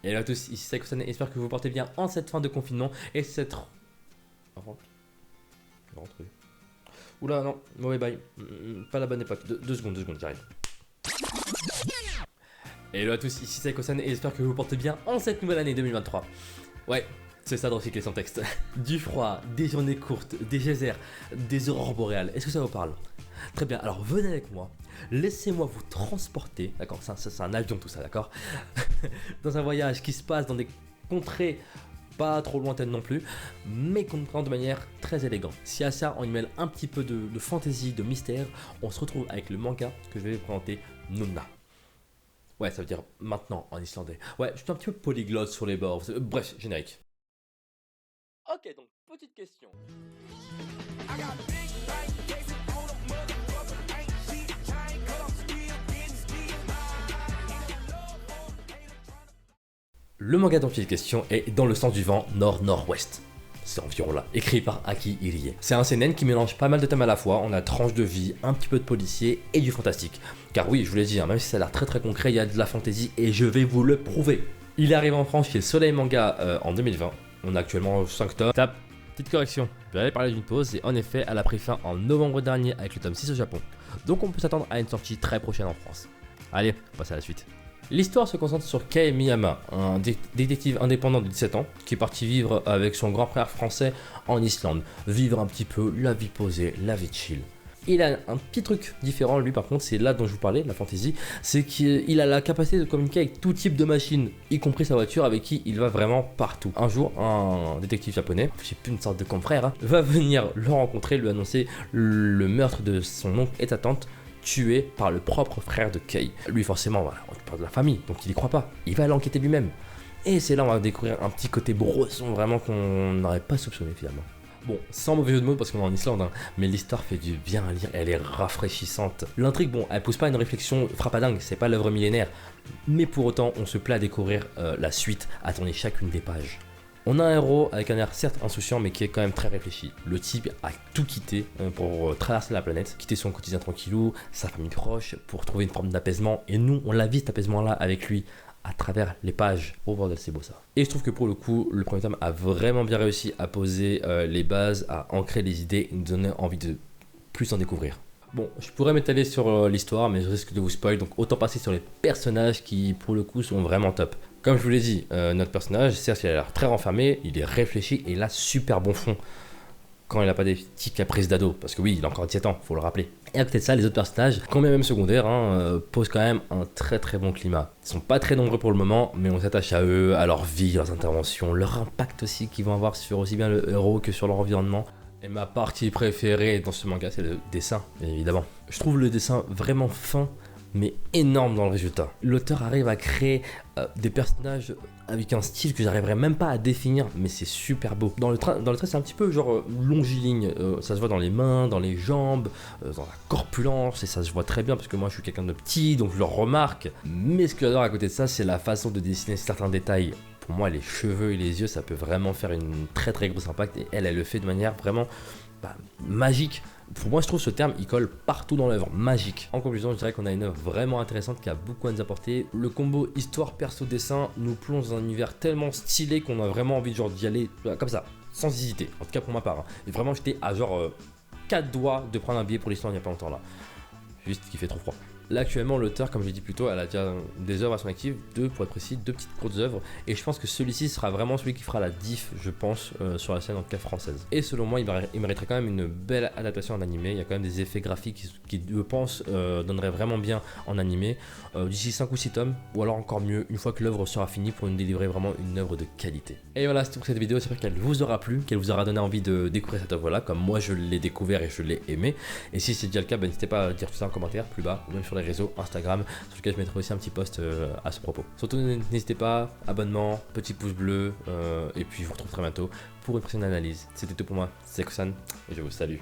Hello à tous, ici Saiko-san et j'espère que vous vous portez bien en cette fin de confinement et cette... Rentrée. Oula non, mauvais bail, pas la bonne époque, deux secondes, j'arrive. Hello à tous, ici Saiko-san et j'espère que vous vous portez bien en cette nouvelle année 2023. Ouais, c'est ça de recycler son texte. Du froid, des journées courtes, des geysers, des aurores boréales, est-ce que ça vous parle? Très bien, alors venez avec moi, laissez-moi vous transporter, d'accord, c'est un avion tout ça, d'accord, dans un voyage qui se passe dans des contrées pas trop lointaines non plus, mais qu'on prend de manière très élégante. Si à ça on y mêle un petit peu de fantaisie, de mystère, on se retrouve avec le manga que je vais vous présenter, Nonna. Ouais, ça veut dire maintenant en islandais. Ouais, je suis un petit peu polyglotte sur les bords, bref, générique. Ok, donc petite question. Le manga dont il est question est Dans le sens du vent, nord-nord-ouest. C'est environ là, écrit par Aki Irie. C'est un seinen qui mélange pas mal de thèmes à la fois, on a tranche de vie, un petit peu de policier et du fantastique. Car oui, je vous l'ai dit, même si ça a l'air très concret, il y a de la fantaisie et je vais vous le prouver. Il arrive en France chez Soleil Manga en 2020, on a actuellement 5 tomes. Petite correction, je vais aller parler d'une pause et en effet, elle a pris fin en novembre dernier avec le tome 6 au Japon. Donc on peut s'attendre à une sortie très prochaine en France. Allez, on passe à la suite. L'histoire se concentre sur Kei Miyama, un détective indépendant de 17 ans qui est parti vivre avec son grand frère français en Islande, vivre un petit peu la vie posée, la vie chill. Il a un petit truc différent, lui par contre, c'est là dont je vous parlais, la fantasy, c'est qu'il a la capacité de communiquer avec tout type de machine, y compris sa voiture avec qui il va vraiment partout. Un jour, un détective japonais, je sais plus, une sorte de confrère, va venir le rencontrer, lui annoncer le meurtre de son oncle et sa tante, tué par le propre frère de Kei. Lui forcément, voilà, on parle de la famille, donc il y croit pas. Il va l'enquêter lui-même. Et c'est là on va découvrir un petit côté brosson vraiment qu'on n'aurait pas soupçonné finalement. Bon, sans mauvais jeu de mots parce qu'on est en Islande, hein, mais l'histoire fait du bien à lire, elle est rafraîchissante. L'intrigue, bon, elle pousse pas une réflexion frappadingue, c'est pas l'œuvre millénaire, mais pour autant on se plaît à découvrir la suite, à tourner chacune des pages. On a un héros avec un air certes insouciant mais qui est quand même très réfléchi. Le type a tout quitté pour traverser la planète, quitter son quotidien tranquillou, sa famille proche, pour trouver une forme d'apaisement. Et nous, on l'a vu cet apaisement-là avec lui à travers les pages. Oh bordel, c'est beau ça. Et je trouve que pour le coup, le premier tome a vraiment bien réussi à poser les bases, à ancrer les idées et nous donner envie de plus en découvrir. Bon, je pourrais m'étaler sur l'histoire, mais je risque de vous spoil, donc autant passer sur les personnages qui, pour le coup, sont vraiment top. Comme je vous l'ai dit, notre personnage, certes, il a l'air très renfermé, il est réfléchi et il a super bon fond. Quand il n'a pas des petits caprices d'ado, parce que oui, il a encore 17 ans, faut le rappeler. Et à côté de ça, les autres personnages, quand même secondaires, posent quand même un très bon climat. Ils sont pas très nombreux pour le moment, mais on s'attache à eux, à leur vie, leurs interventions, leur impact aussi qu'ils vont avoir sur aussi bien le héros que sur leur environnement. Et ma partie préférée dans ce manga, c'est le dessin, évidemment. Je trouve le dessin vraiment fin, mais énorme dans le résultat. L'auteur arrive à créer des personnages avec un style que j'arriverais même pas à définir, mais c'est super beau. Dans le trait, c'est un petit peu genre longiligne, ça se voit dans les mains, dans les jambes, dans la corpulence, et ça se voit très bien parce que moi je suis quelqu'un de petit, donc je le remarque. Mais ce que j'adore à côté de ça, c'est la façon de dessiner certains détails. Pour moi, les cheveux et les yeux, ça peut vraiment faire une très grosse impact, et elle le fait de manière vraiment magique. Pour moi, je trouve ce terme, il colle partout dans l'œuvre, magique. En conclusion, je dirais qu'on a une œuvre vraiment intéressante qui a beaucoup à nous apporter. Le combo histoire perso dessin nous plonge dans un univers tellement stylé qu'on a vraiment envie genre d'y aller comme ça, sans hésiter. En tout cas pour ma part. Et vraiment, j'étais à genre 4 doigts de prendre un billet pour l'histoire il n'y a pas longtemps là. Juste qu'il fait trop froid. Là actuellement l'auteur, comme je l'ai dit plus tôt, elle a déjà des œuvres à son actif, deux pour être précis, deux petites courtes œuvres, et je pense que celui-ci sera vraiment celui qui fera la diff, je pense, sur la scène en tout cas française. Et selon moi, il mériterait quand même une belle adaptation en animé. Il y a quand même des effets graphiques qui je pense donneraient vraiment bien en animé d'ici 5 ou 6 tomes, ou alors encore mieux une fois que l'œuvre sera finie pour nous délivrer vraiment une œuvre de qualité. Et voilà, c'est tout pour cette vidéo, j'espère qu'elle vous aura plu, qu'elle vous aura donné envie de découvrir cette œuvre là, comme moi je l'ai découvert et je l'ai aimé. Et si c'est déjà le cas, n'hésitez pas à dire tout ça en commentaire plus bas, ou même sur les réseaux Instagram, sur lequel je mettrai aussi un petit post à ce propos. Surtout n'hésitez pas, abonnement, petit pouce bleu, et puis je vous retrouve très bientôt pour une prochaine analyse. C'était tout pour moi, c'est Saiko-san, et je vous salue.